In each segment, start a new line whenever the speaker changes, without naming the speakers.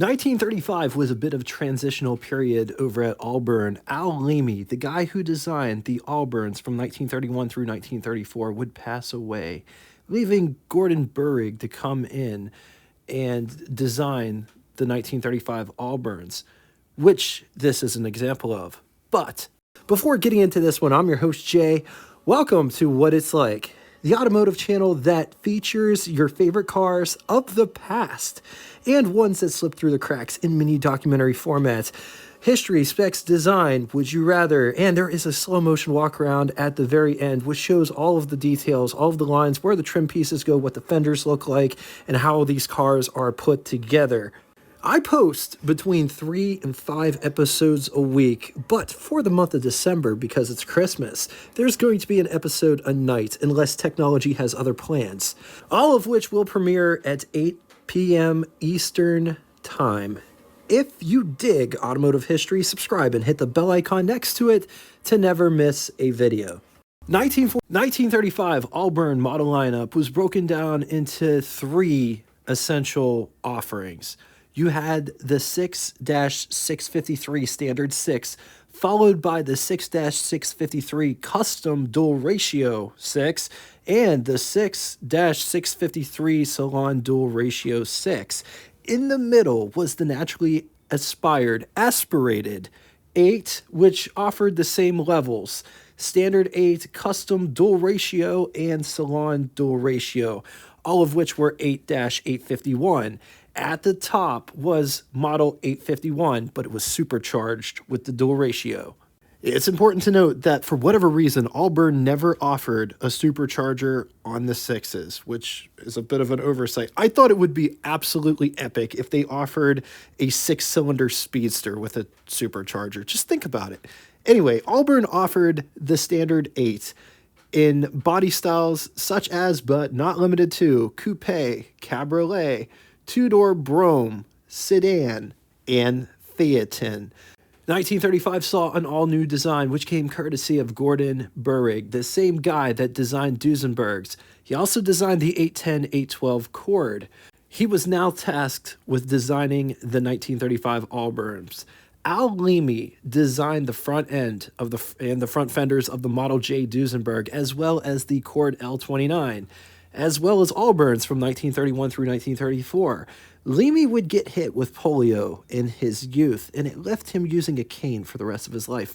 1935 was a bit of a transitional period over at Auburn. Al Leamy, the guy who designed the Auburns from 1931 through 1934, would pass away, leaving Gordon Burrig to come in and design the 1935 Auburns, which this is an example of. But before getting into this one, I'm your host, Jay. Welcome to What It's Like, the automotive channel that features your favorite cars of the past and ones that slip through the cracks in mini documentary formats. History, specs, design, would you rather, and there is a slow motion walk around at the very end which shows all of the details, all of the lines, where the trim pieces go, what the fenders look like, and how these cars are put together. I post between 3 and 5 episodes a week, but for the month of December, because it's Christmas, there's going to be an episode a night unless technology has other plans, all of which will premiere at 8 p.m. Eastern Time. If you dig automotive history, subscribe and hit the bell icon next to it to never miss a video. 1935 Auburn model lineup was broken down into 3 essential offerings. You had the 6-653 Standard 6, followed by the 6-653 Custom Dual Ratio 6, and the 6-653 Salon Dual Ratio 6. In the middle was the naturally aspirated 8, which offered the same levels: Standard 8, Custom Dual Ratio, and Salon Dual Ratio, all of which were 8-851. At the top was model 851, but it was supercharged with the dual ratio. It's important to note that for whatever reason, Auburn never offered a supercharger on the 6s, which is a bit of an oversight. I thought it would be absolutely epic if they offered a 6-cylinder speedster with a supercharger. Just think about it. Anyway, Auburn offered the Standard 8 in body styles such as, but not limited to, coupe, cabriolet, two-door brougham, sedan, and Phaeton. 1935 saw an all-new design, which came courtesy of Gordon Burrig, the same guy that designed Duesenberg's. He also designed the 810-812 Cord. He was now tasked with designing the 1935 Auburns. Al Leamy designed the front end of the front fenders of the Model J Duesenberg, as well as the Cord L29, as well as Auburns from 1931 through 1934. Leamy would get hit with polio in his youth, and it left him using a cane for the rest of his life.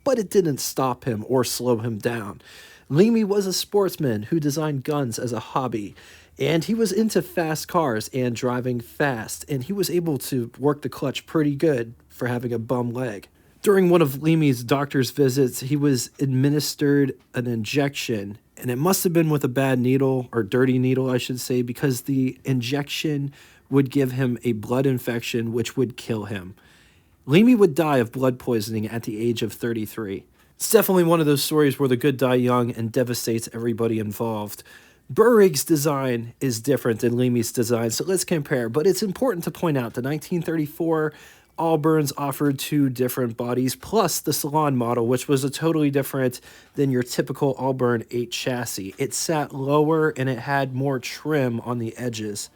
But it didn't stop him or slow him down. Leamy was a sportsman who designed guns as a hobby, and he was into fast cars and driving fast, and he was able to work the clutch pretty good for having a bum leg. During one of Leamy's doctor's visits, he was administered an injection, and it must have been with a bad needle, or dirty needle, I should say, because the injection would give him a blood infection, which would kill him. Leamy would die of blood poisoning at the age of 33. It's definitely one of those stories where the good die young and devastates everybody involved. Burrig's design is different than Leamy's design, so let's compare. But it's important to point out the 1934 Auburns offered 2 different bodies, plus the Salon model, which was a totally different than your typical Auburn 8 chassis. It sat lower and it had more trim on the edges.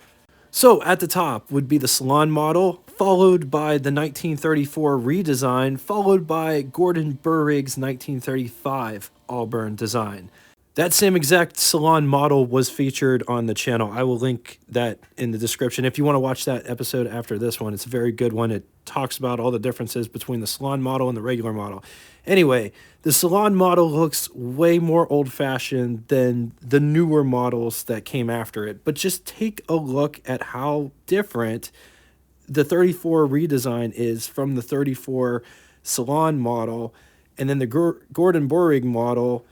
So at the top would be the Salon model, followed by the 1934 redesign, followed by Gordon Burrig's 1935 Auburn design. That same exact Salon model was featured on the channel. I will link that in the description. If you want to watch that episode after this one, it's a very good one. It talks about all the differences between the Salon model and the regular model. Anyway, the Salon model looks way more old-fashioned than the newer models that came after it. But just take a look at how different the 34 redesign is from the 34 Salon model. And then the Gordon Burrig model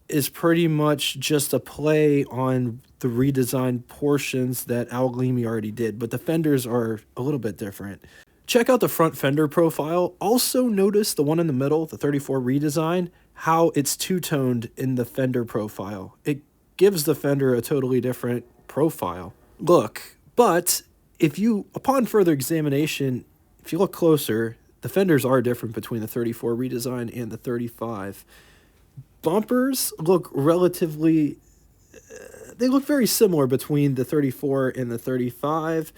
is pretty much just a play on the redesigned portions that Al Leamy already did, but the fenders are a little bit different. Check out the front fender profile. Also notice the one in the middle, the 34 redesign, how it's two-toned in the fender profile. It gives the fender a totally different profile look, but upon further examination, if you look closer, the fenders are different between the 34 redesign and the 35. Bumpers look they look very similar between the 34 and the 35.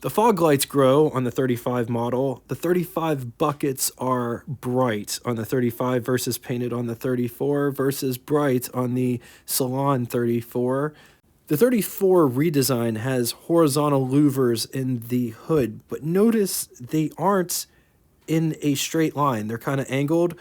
The fog lights grow on the 35 model. The 35 buckets are bright on the 35 versus painted on the 34 versus bright on the Salon 34. The 34 redesign has horizontal louvers in the hood, but notice they aren't in a straight line. They're kind of angled.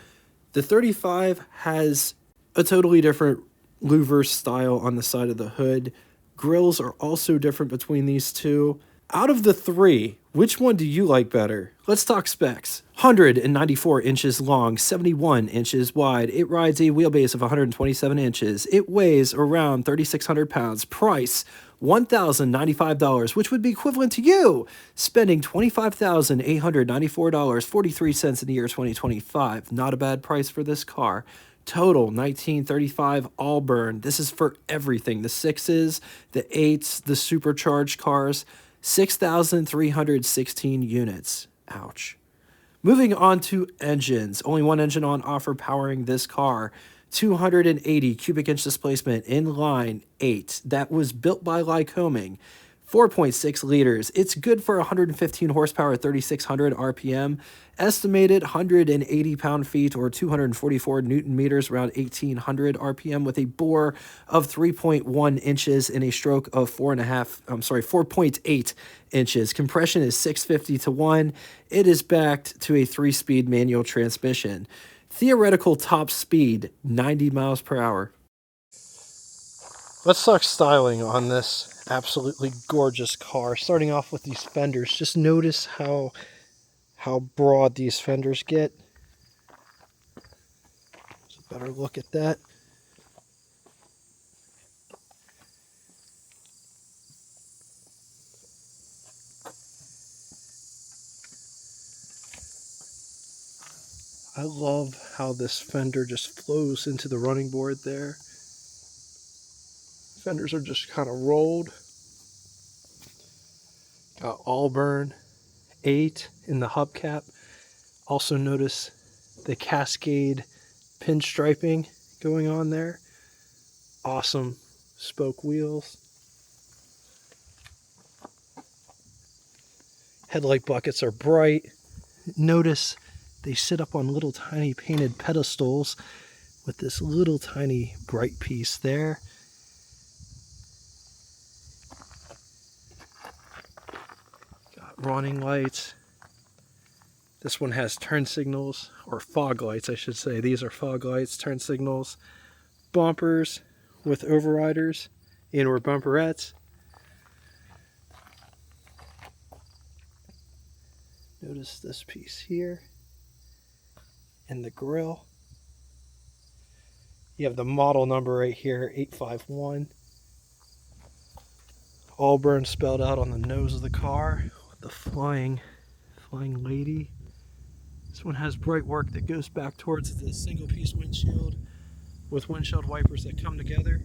The 35 has a totally different louver style on the side of the hood. Grills are also different between these two. Out of the three, which one do you like better? Let's talk specs. 194 inches long, 71 inches wide. It rides a wheelbase of 127 inches. It weighs around 3,600 pounds. Price, $1,095, which would be equivalent to you spending $25,894.43 in the year 2025. Not a bad price for this car. Total 1935 Auburn. This is for everything. The 6s, the 8s, the supercharged cars. 6,316 units. Ouch. Moving on to engines. Only one engine on offer powering this car. 280 cubic inch displacement, inline 8. That was built by Lycoming. 4.6 liters. It's good for 115 horsepower at 3,600 RPM. Estimated 180 pound-feet or 244 newton meters around 1,800 RPM with a bore of 3.1 inches and a stroke of 4.8 inches. Compression is 650 to 1. It is backed to a 3-speed manual transmission. Theoretical top speed, 90 miles per hour. Let's talk styling on this absolutely gorgeous car. Starting off with these fenders, just notice how broad these fenders get. Let's a better look at that. I love how this fender just flows into the running board there. Fenders are just kind of rolled. Got Auburn 8 in the hubcap. Also notice the Cascade pinstriping going on there. Awesome spoke wheels. Headlight buckets are bright. Notice they sit up on little tiny painted pedestals with this little tiny bright piece there. Got running lights. This one has turn signals, or fog lights, I should say. These are fog lights, turn signals, bumpers with overriders and/or bumperettes. Notice this piece here and the grille. You have the model number right here, 851. Auburn spelled out on the nose of the car with the flying lady. This one has bright work that goes back towards the single piece windshield with windshield wipers that come together.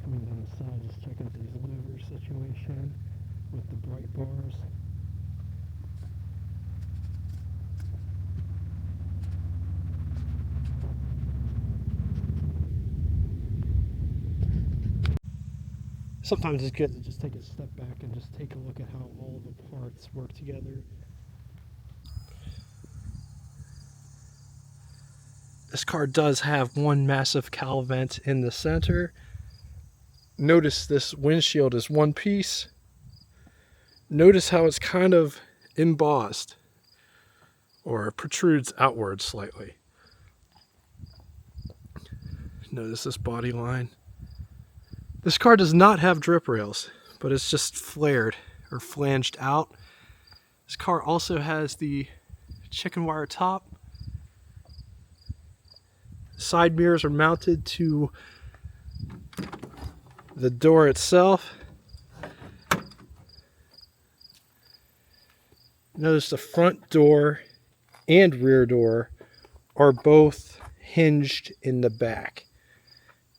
Coming down the side, just checking out these louver situation with the bright bars. Sometimes it's good to just take a step back and just take a look at how all the parts work together. This car does have one massive cowl vent in the center. Notice this windshield is one piece. Notice how it's kind of embossed or protrudes outward slightly. Notice this body line. This car does not have drip rails, but it's just flared or flanged out. This car also has the chicken wire top. Side mirrors are mounted to the door itself. Notice the front door and rear door are both hinged in the back.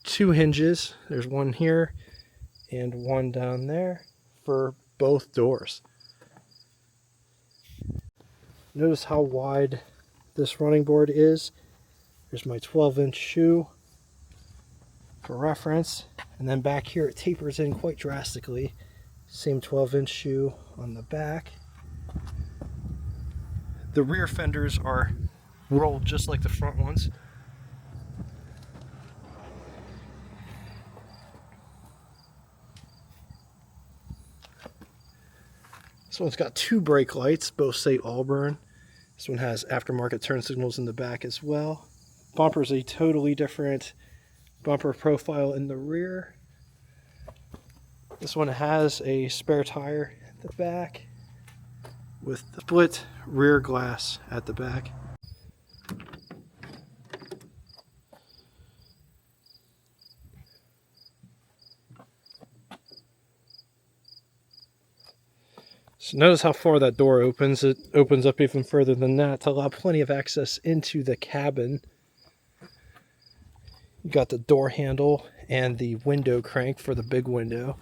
2 hinges, there's one here and one down there for both doors. Notice how wide this running board is. There's my 12-inch shoe for reference. And then back here it tapers in quite drastically. Same 12-inch shoe on the back. The rear fenders are rolled just like the front ones. This one's got 2 brake lights, both say Auburn. This one has aftermarket turn signals in the back as well. Bumper's a totally different bumper profile in the rear. This one has a spare tire at the back with the split rear glass at the back. So notice how far that door opens. It opens up even further than that to allow plenty of access into the cabin. You got the door handle and the window crank for the big window.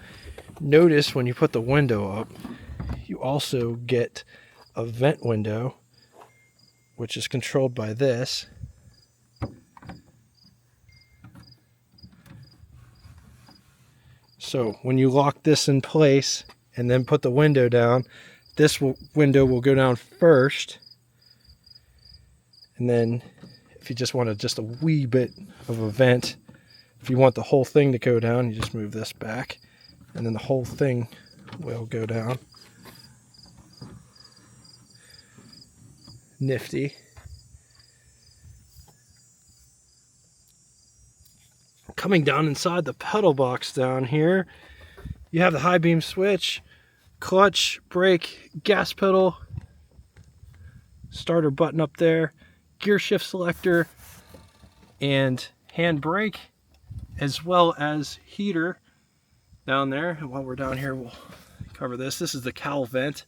Notice when you put the window up, you also get a vent window, which is controlled by this. So when you lock this in place and then put the window down, this window will go down first. And then if you just want just a wee bit of a vent, if you want the whole thing to go down, you just move this back and then the whole thing will go down. Nifty. Coming down inside the pedal box down here, you have the high beam switch, clutch, brake, gas pedal, starter button up there, gear shift selector, and hand brake, as well as heater down there. And while we're down here, we'll cover this. This is the cowl vent.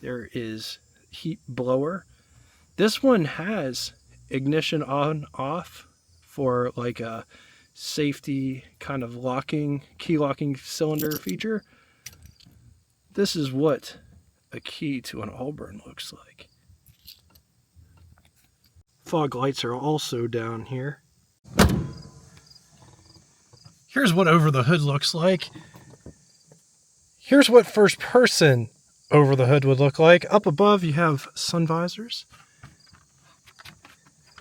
There is heat blower. This one has ignition on off for like a safety kind of locking, key locking cylinder feature. This is what a key to an Auburn looks like. Fog lights are also down here. Here's what over the hood looks like. Here's what first person over the hood would look like. Up above you have sun visors.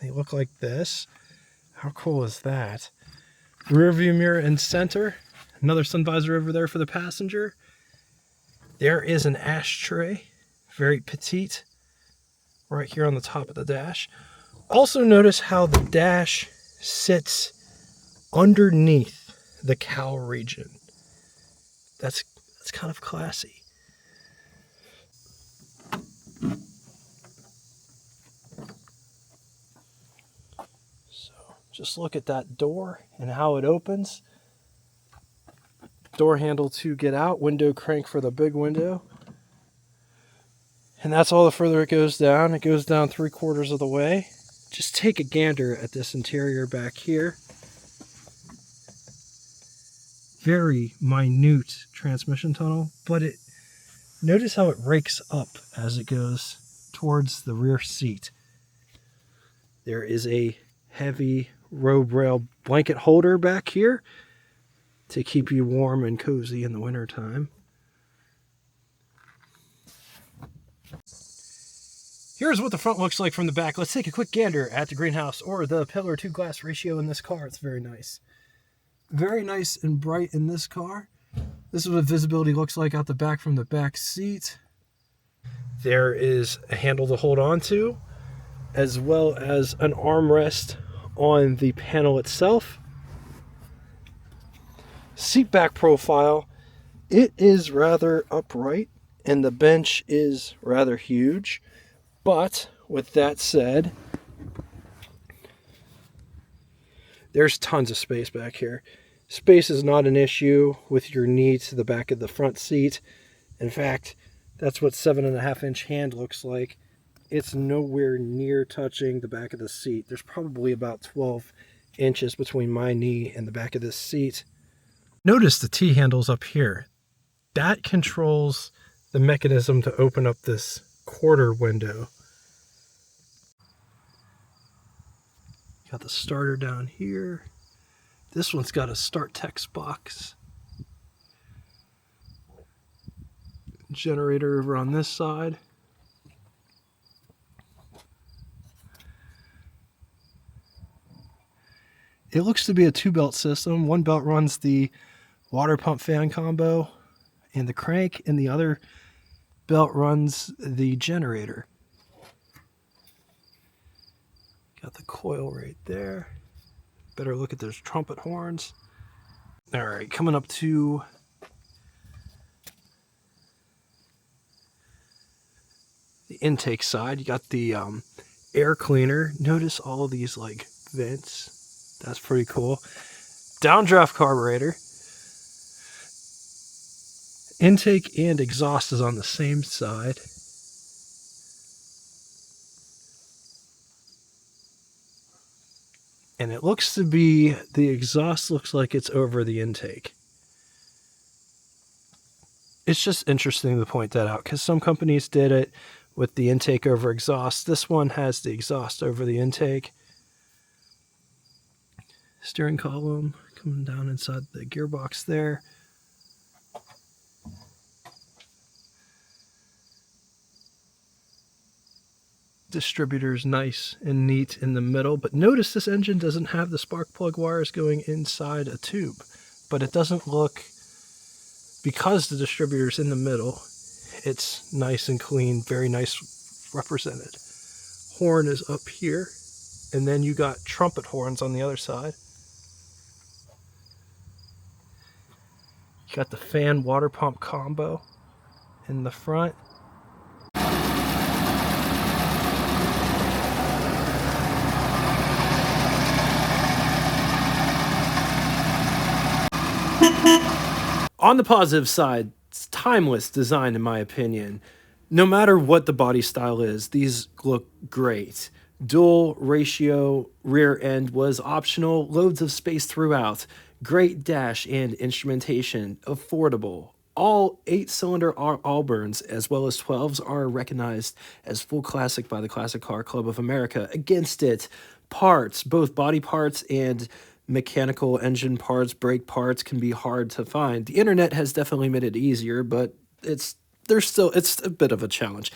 They look like this. How cool is that? Rear view mirror in center. Another sun visor over there for the passenger. There is an ashtray, very petite, right here on the top of the dash. Also notice how the dash sits underneath the cowl region. That's kind of classy. So just look at that door and how it opens. Door handle to get out, window crank for the big window. And that's all the further it goes down. It goes down 3/4 of the way. Just take a gander at this interior back here. Very minute transmission tunnel, but notice how it rakes up as it goes towards the rear seat. There is a heavy robe rail blanket holder back here to keep you warm and cozy in the wintertime. Here's what the front looks like from the back. Let's take a quick gander at the greenhouse or the pillar to glass ratio in this car. It's very nice. Very nice and bright in this car. This is what visibility looks like out the back from the back seat. There is a handle to hold on to, as well as an armrest on the panel itself. Seat back profile, it is rather upright and the bench is rather huge. But with that said, there's tons of space back here. Space is not an issue with your knee to the back of the front seat. In fact, that's what 7.5-inch hand looks like. It's nowhere near touching the back of the seat. There's probably about 12 inches between my knee and the back of this seat. Notice the T-handles up here. That controls the mechanism to open up this quarter window. Got the starter down here. This one's got a start text box. Generator over on this side. It looks to be a 2-belt system. One belt runs the water pump fan combo and the crank, and the other belt runs the generator. Got the coil right there. Better look at those trumpet horns. All right, coming up to the intake side, you got the air cleaner. Notice all of these like vents. That's pretty cool. Downdraft carburetor. Intake and exhaust is on the same side. And it looks to be, the exhaust looks like it's over the intake. It's just interesting to point that out because some companies did it with the intake over exhaust. This one has the exhaust over the intake. Steering column coming down inside the gearbox there. Distributor's nice and neat in the middle, but notice this engine doesn't have the spark plug wires going inside a tube, but it doesn't look, because the distributor's in the middle, it's nice and clean, very nice represented. Horn is up here, and then you got trumpet horns on the other side. You got the fan water pump combo in the front. On the positive side, it's timeless design in my opinion. No matter what the body style is, these look great. Dual ratio rear end was optional, loads of space throughout, great dash and instrumentation, affordable. All 8-cylinder Auburns as well as 12s are recognized as full classic by the Classic Car Club of America. Against it, parts, both body parts and mechanical engine parts, brake parts can be hard to find. The internet has definitely made it easier, but it's a bit of a challenge.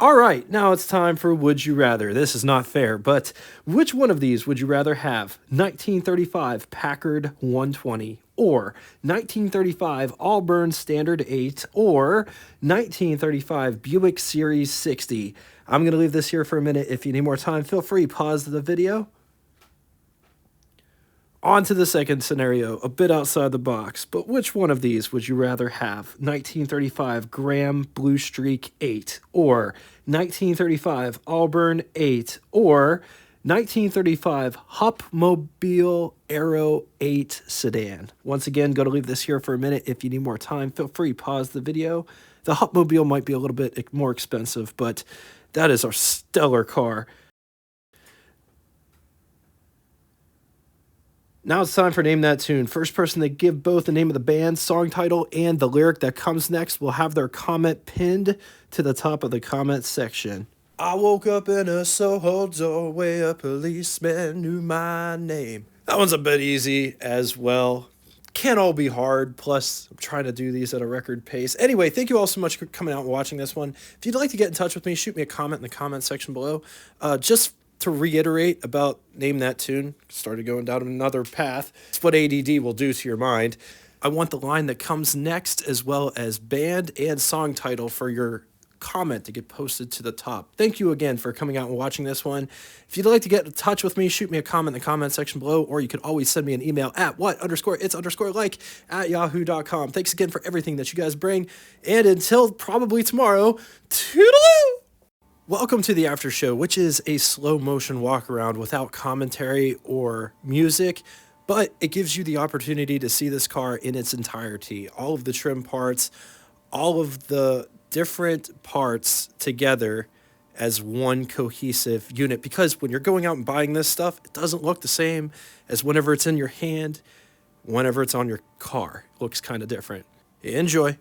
All right, now it's time for Would You Rather. This is not fair, but which one of these would you rather have? 1935 Packard 120 or 1935 Auburn Standard 8 or 1935 Buick Series 60? I'm going to leave this here for a minute. If you need more time, feel free, pause the video. On to the second scenario, a bit outside the box, but which one of these would you rather have? 1935 Graham Blue Streak 8 or 1935 Auburn 8 or 1935 Hupmobile Aero 8 sedan. Once again, going to leave this here for a minute. If you need more time, feel free, pause the video. The Hupmobile might be a little bit more expensive, but that is a stellar car. Now it's time for Name That Tune. First person to give both the name of the band, song title, and the lyric that comes next will have their comment pinned to the top of the comment section. I woke up in a Soho doorway, a policeman knew my name. That one's a bit easy as well. Can't all be hard, plus I'm trying to do these at a record pace. Anyway, thank you all so much for coming out and watching this one. If you'd like to get in touch with me, shoot me a comment in the comment section below. Just to reiterate about Name That Tune, started going down another path. It's what ADD will do to your mind. I want the line that comes next as well as band and song title for your comment to get posted to the top. Thank you again for coming out and watching this one. If you'd like to get in touch with me, shoot me a comment in the comment section below, or you could always send me an email at what_its_like@yahoo.com. Thanks again for everything that you guys bring, and until probably tomorrow, toodaloo! Welcome to the after show, which is a slow motion walk around without commentary or music, but it gives you the opportunity to see this car in its entirety. All of the trim parts, all of the different parts together as one cohesive unit. Because when you're going out and buying this stuff, it doesn't look the same as whenever it's in your hand, whenever it's on your car. It looks kind of different. Enjoy.